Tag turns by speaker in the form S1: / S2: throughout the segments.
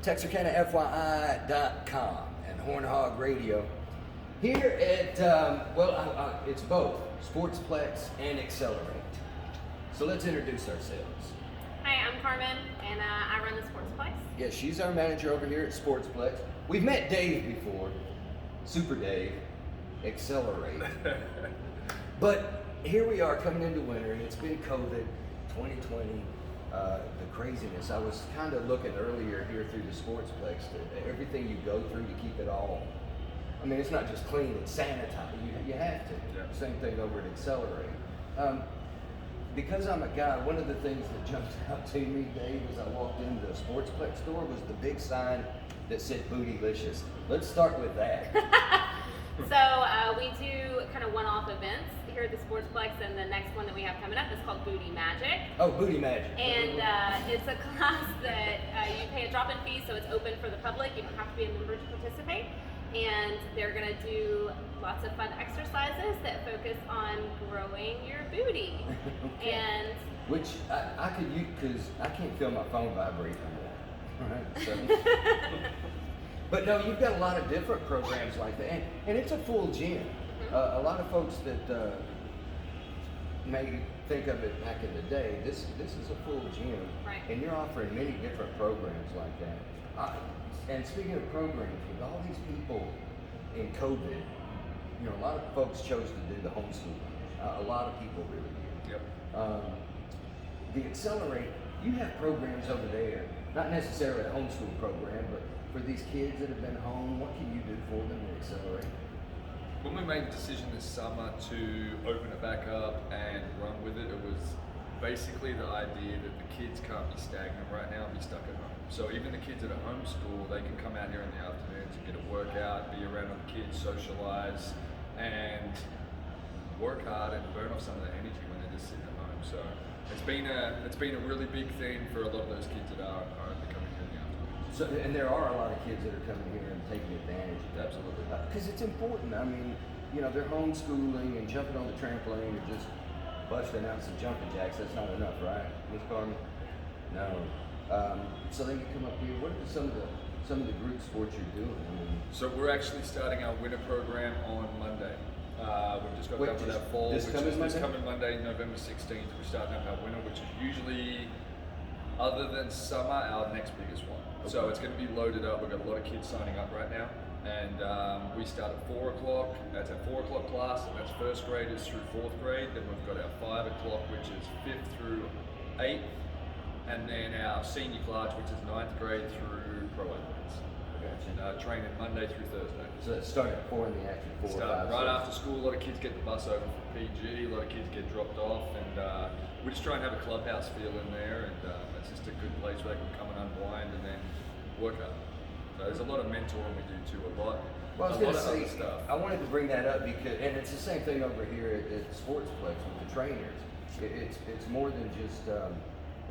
S1: TexarkanaFYI.com and Horn Hog Radio. Here at, it's both Sportsplex and XLR8. So let's introduce ourselves.
S2: Hi, I'm Carmen, and I run the Sportsplex.
S1: Yeah, she's our manager over here at Sportsplex. We've met Dave before, Super Dave, XLR8. But here we are coming into winter, and it's been COVID, 2020, the craziness. I was kind of looking earlier here through the Sportsplex, everything you go through to keep it all. I mean, it's not just clean, it's sanitized. You have to.
S3: Yeah.
S1: Same thing over at XLR8. Because I'm a guy, one of the things that jumped out to me, Dave, as I walked into the Sportsplex store was the big sign that said Bootylicious. Let's start with that.
S2: So we do kind of one-off events here at the Sportsplex, and the next one that we have coming up is called Booty Magic.
S1: Oh, Booty Magic.
S2: And it's a class that you pay a drop-in fee, so it's open for the public. You don't have to be a member to participate. And they're going to do lots of fun exercises that focus on growing your booty.
S1: Okay.
S2: And
S1: which I could use, because I can't feel my phone vibrate anymore. All right, so. But no, you've got a lot of different programs like that, and it's a full gym. A lot of folks that may think of it back in the day, this is a full gym,
S2: right.
S1: And you're offering many different programs like that. And speaking of programs, with all these people in COVID, you know, a lot of folks chose to do the homeschooling. A lot of people really did.
S3: Yep.
S1: The XLR8, you have programs over there, not necessarily a homeschool program, but for these kids that have been home, what can you do for them at XLR8?
S3: When we made the decision this summer to open it back up and run with it, it was basically the idea that the kids can't be stagnant right now and be stuck at home. So even the kids that are homeschool, they can come out here in the afternoons and get a workout, be around other kids, socialize, and work hard and burn off some of the energy when they're just sitting at home. So it's been a really big thing for a lot of those kids that are coming here in the afternoons.
S1: So, and there are a lot of kids that are coming here and taking advantage of that.
S3: Absolutely.
S1: Because it's important. I mean, you know, they're homeschooling and jumping on the trampoline or just busting out some jumping jacks. That's not enough, right, Miss Carmen? No. So they can come up here. What are some of the group sports you're doing? I mean,
S3: So we're actually starting our winter program on Monday. We've just got done with our fall,
S1: this coming
S3: Monday, November 16th. We're starting up our winter, which is usually, other than summer, our next biggest one.
S1: Okay.
S3: So it's going to be loaded up. We've got a lot of kids signing up right now. And we start at 4 o'clock. That's our 4 o'clock class, and that's first graders through 4th grade. Then we've got our 5 o'clock, which is 5th through 8th. And then our senior class, which is 9th grade through pro athletes.
S1: gotcha.
S3: And training Monday through Thursday.
S1: So that started at 4 in the afternoon, 4 or 5.
S3: Start right after school. A lot of kids get the bus over from PG. A lot of kids get dropped off, and we just try and have a clubhouse feel in there, and it's just a good place where they can come and unwind and then work up. So there's a lot of mentoring we do too.
S1: Well, I was going to say, I wanted to bring that up because, and it's the same thing over here at Sportsplex with the trainers. It's more than just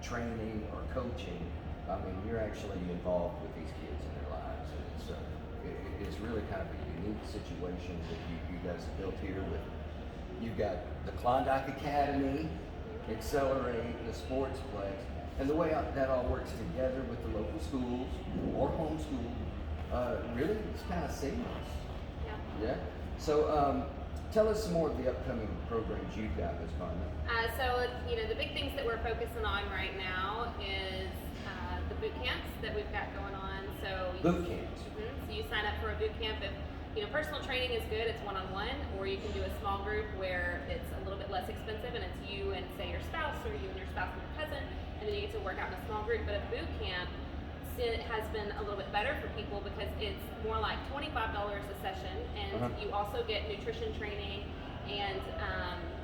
S1: training or coaching. I mean, you're actually involved with these kids in their lives, and it's really kind of a unique situation that you guys have built here. With you've got the Klondike Academy, XLR8, the Sportsplex, and the way that all works together with the local schools or homeschool. Really, it's kind of seamless.
S2: yeah.
S1: Yeah. So, tell us some more of the upcoming programs you've got, Ms. Carmen.
S2: So, you know, the big things that we're focusing on right now is the boot camps that we've got going on. So
S1: Boot camps.
S2: So you sign up for a boot camp if, you know, personal training is good, it's one-on-one, or you can do a small group where it's a little bit less expensive and it's you and, say, your spouse, or you and your spouse and your cousin, and then you get to work out in a small group. But a boot camp has been a little bit better for people because it's more like $25 a session, and you also get nutrition training and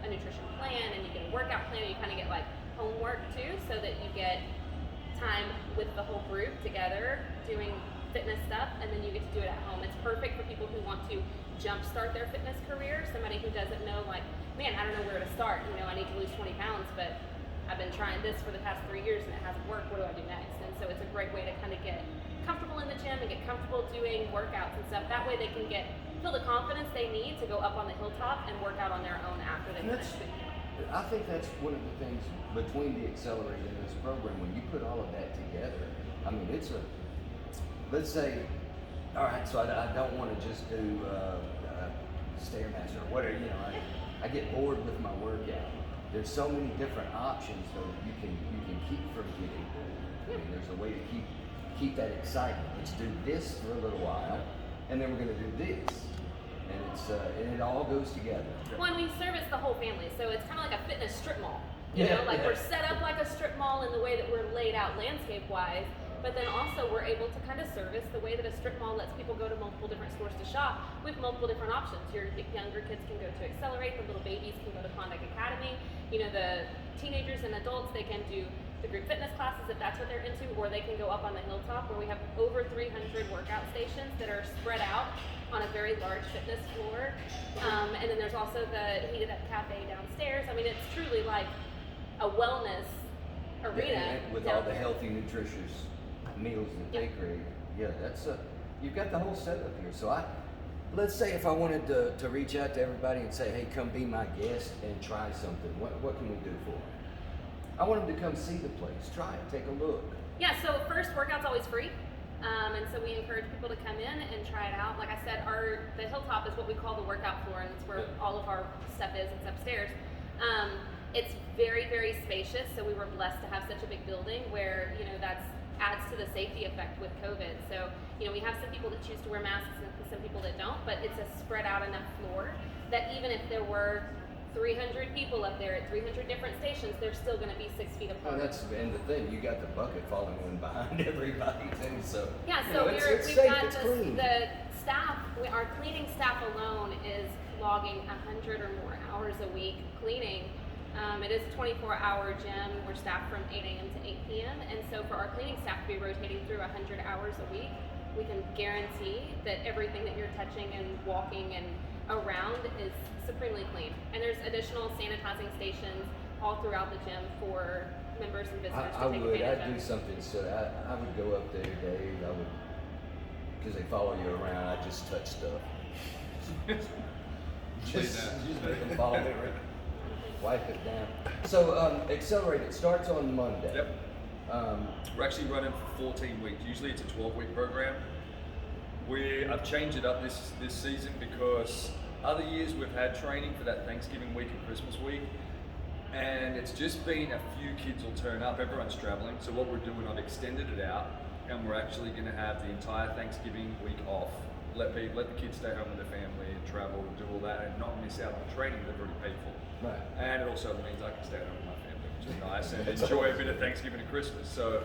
S2: a nutrition plan, and you get a workout plan, and you kind of get like homework too, so that you get time with the whole group together doing fitness stuff, and then you get to do it at home. It's perfect for people who want to jumpstart their fitness career, somebody who doesn't know, like, man, I don't know where to start, you know, I need to lose 20 pounds, but I've been trying this for the past 3 years and it hasn't worked, what do I do next? And so it's a great way to kind of get comfortable in the gym and get comfortable doing workouts and stuff. That way they can feel the confidence they need to go up on the hilltop and work out on their own after they finish boot camp.
S1: I think that's one of the things between the XLR8 and this program, when you put all of that together, I mean, it's let's say, all right, so I don't want to just do Stairmaster or whatever, you know, I get bored with my workout. There's so many different options though that you can keep from getting bored. I mean, there's a way to keep that excitement. Let's do this for a little while, and then we're going to do this, and it all goes together.
S2: Well, and we service the whole family, so it's kind of like a fitness strip mall. You know, like we're set up like a strip mall in the way that we're laid out landscape-wise, but then also we're able to kind of service the way that a strip mall lets people go to multiple different stores to shop with multiple different options. Your younger kids can go to XLR8, the little babies can go to Klondike Academy. You know, the teenagers and adults, they can do the group fitness classes if that's what they're into, or they can go up on the hilltop where we have over 300 workout stations that are spread out on a very large fitness floor. And then there's also the heated up cafe downstairs. I mean, it's truly like a wellness arena.
S1: With all the healthy, nutritious meals that they create. Yeah, that's you've got the whole setup here. So let's say if I wanted to reach out to everybody and say, hey, come be my guest and try something, what can we do for them? I want them to come see the place, try it, take a look.
S2: Yeah, so first, workout's always free. And so we encourage people to come in and try it out. Like I said, the hilltop is what we call the workout floor, and it's where all of our stuff is. It's upstairs. It's very, very spacious, so we were blessed to have such a big building where, you know, that adds to the safety effect with COVID. So, you know, we have some people that choose to wear masks and some people that don't, but it's a spread out enough floor that even if there were 300 people up there at 300 different stations, they're still going to be 6 feet apart.
S1: Oh, and the thing, you got the bucket falling in behind everybody too, so.
S2: Yeah, so
S1: we've
S2: got the staff, our cleaning staff alone is logging 100 or more hours a week cleaning. It is a 24-hour gym. We're staffed from 8 a.m. to 8 p.m. And so for our cleaning staff to be rotating through 100 hours a week, we can guarantee that everything that you're touching and walking and around is supremely clean. And there's additional sanitizing stations all throughout the gym for members and visitors to take advantage of.
S1: I'd do something, so I would go up there, Dave, because they follow you around, I'd just touch stuff. just make them follow me around. Wipe it down. So, Accelerate, it starts on Monday.
S3: Yep. We're actually running for 14 weeks. Usually it's a 12-week program. I've changed it up this season because other years we've had training for that Thanksgiving week and Christmas week, and it's just been a few kids will turn up. Everyone's traveling, so what we're doing, I've extended it out, and we're actually going to have the entire Thanksgiving week off. Let the kids stay home with their family and travel and do all that, and not miss out on the training they've already paid for.
S1: Right.
S3: And it also means I can stay home with my family, which is nice, and enjoy a bit of Thanksgiving and Christmas. So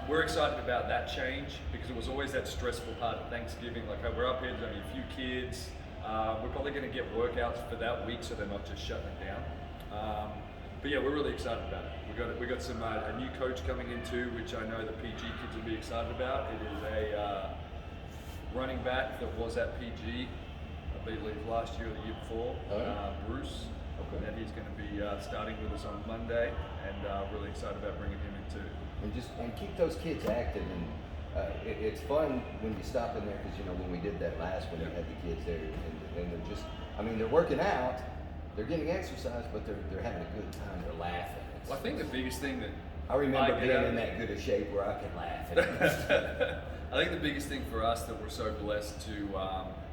S3: we're excited about that change because it was always that stressful part of Thanksgiving. Like, we're up here, there's only a few kids. We're probably going to get workouts for that week, so they're not just shutting it down. But yeah, we're really excited about it. We got some a new coach coming in too, which I know the PG kids will be excited about. It is a running back that was at PG, I believe last year or the year before, Bruce. Okay. And he's going to be starting with us on Monday, and really excited about bringing him in too.
S1: And keep those kids active, and it's fun when you stop in there because, you know, when we did that last one, we had the kids there, and they're just, I mean, they're working out, they're getting exercise, but they're having a good time, they're laughing.
S3: Well, I think the biggest thing that
S1: I remember being in that good a shape where I could laugh.
S3: I think the biggest thing for us that we're so blessed to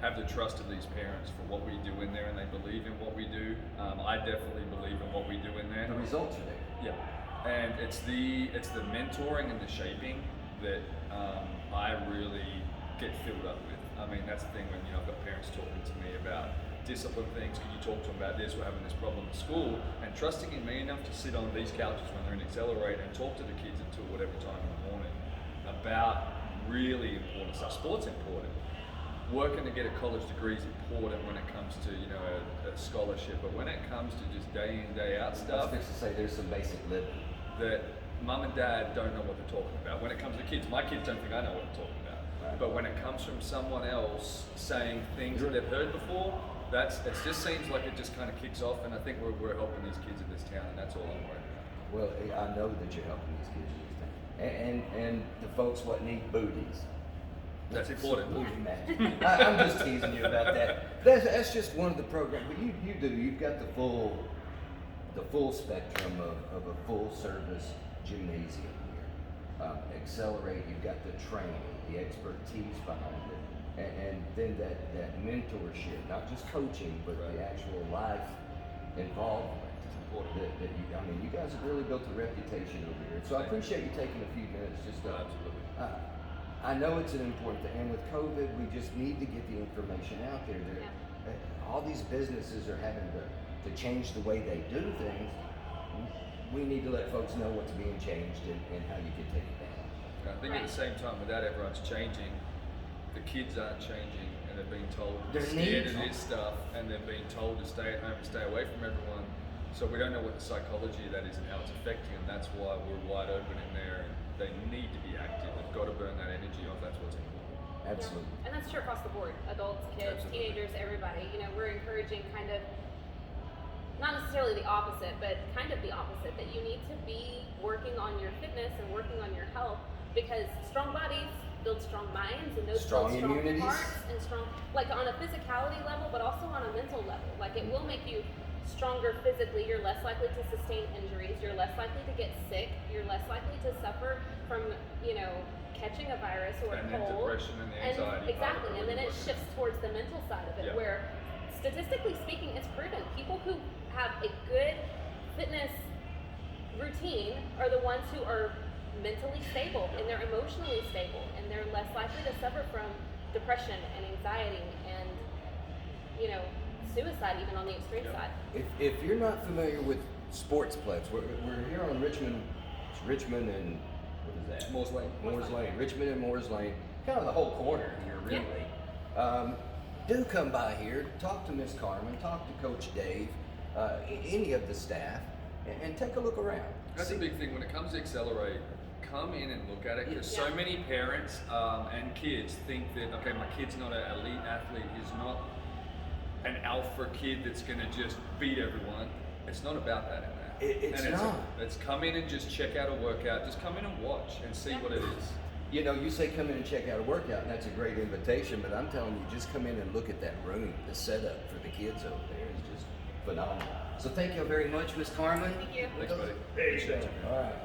S3: have the trust of these parents for what we do in there, and they believe in what we do. I definitely believe in what we do in there.
S1: The results are there.
S3: Yeah, and it's the mentoring and the shaping that I really get filled up with. I mean, that's the thing when, you know, I've got parents talking to me about discipline things. Can you talk to them about this? We're having this problem at school, and trusting in me enough to sit on these couches when they're in Accelerate and talk to the kids until whatever time in the morning about really important stuff. Sport's important. Working to get a college degree is important when it comes to, you know, a scholarship, but when it comes to just day in, day out stuff,
S1: I was fixing to say there's some basic living
S3: that mum and dad don't know what they're talking about. When it comes to kids, my kids don't think I know what I'm talking about. Right. But when it comes from someone else saying things that they've heard before, it just seems like it just kind of kicks off, and I think we're helping these kids in this town, and that's all I'm worried about.
S1: Well, I know that you're helping these kids in this town, and the folks what need booties.
S3: That's important.
S1: Booty magic. I'm just teasing you about that. That's just one of the programs, but you've got the full spectrum of a full service gymnasium here. XLR8, you've got the training, the expertise behind it, and then that mentorship, not just coaching, but the actual life involvement. You guys have really built a reputation over here. So I appreciate you taking a few minutes just to.
S3: Absolutely.
S1: I know it's an important thing, and with COVID, we just need to get the information out there. All these businesses are having to change the way they do things. We need to let folks know what's being changed and how you can take advantage.
S3: I think at the same time, without everyone's changing, the kids aren't changing, and they're being told to scared of this stuff, and they're being told to stay at home and stay away from everyone. So we don't know what the psychology of that is and how it's affecting them. That's why we're wide open in there, and they need to be active. They've got to burn that energy off. That's what's important.
S1: Absolutely.
S2: Yeah. And that's true across the board. Adults, kids, teenagers, everybody. We're encouraging kind of, not necessarily the opposite, but kind of the opposite, that you need to be working on your fitness and working on your health, because strong bodies build strong minds, and those
S1: strong
S2: build strong
S1: immunities.
S2: hearts and strong, like on a physicality level, but also on a mental level. Like it will make you stronger physically. You're less likely to sustain injuries. You're less likely to get sick. You're less likely to suffer from, catching a virus or a cold.
S3: Depression and the anxiety.
S2: Exactly. And then it shifts towards the mental side of it, where statistically speaking, it's proven people who have a good fitness routine are the ones who are mentally stable and they're emotionally stable, and they're less likely to suffer from depression and anxiety and suicide, even on the extreme side.
S1: If you're not familiar with Sportsplex, we're here on Richmond and what is that?
S3: Moore's Lane.
S1: Moore's Lane. Richmond and Moore's Lane. Kind of the whole corner here, really. Do come by here, talk to Miss Carmen, talk to Coach Dave, any of the staff, and take a look around.
S3: That's a big thing when it comes to XLR8. Come in and look at it, because so many parents and kids think that, okay, my kid's not an elite athlete, he's not an alpha kid that's going to just beat everyone. It's not about that in there.
S1: It's not.
S3: It's come in and just check out a workout. Just come in and watch and see what it is.
S1: You say come in and check out a workout, and that's a great invitation, but I'm telling you, just come in and look at that room. The setup for the kids over there is just phenomenal. So thank you very much, Miss Carmen.
S2: Thank you.
S3: Thanks, buddy.
S1: Appreciate it. All right.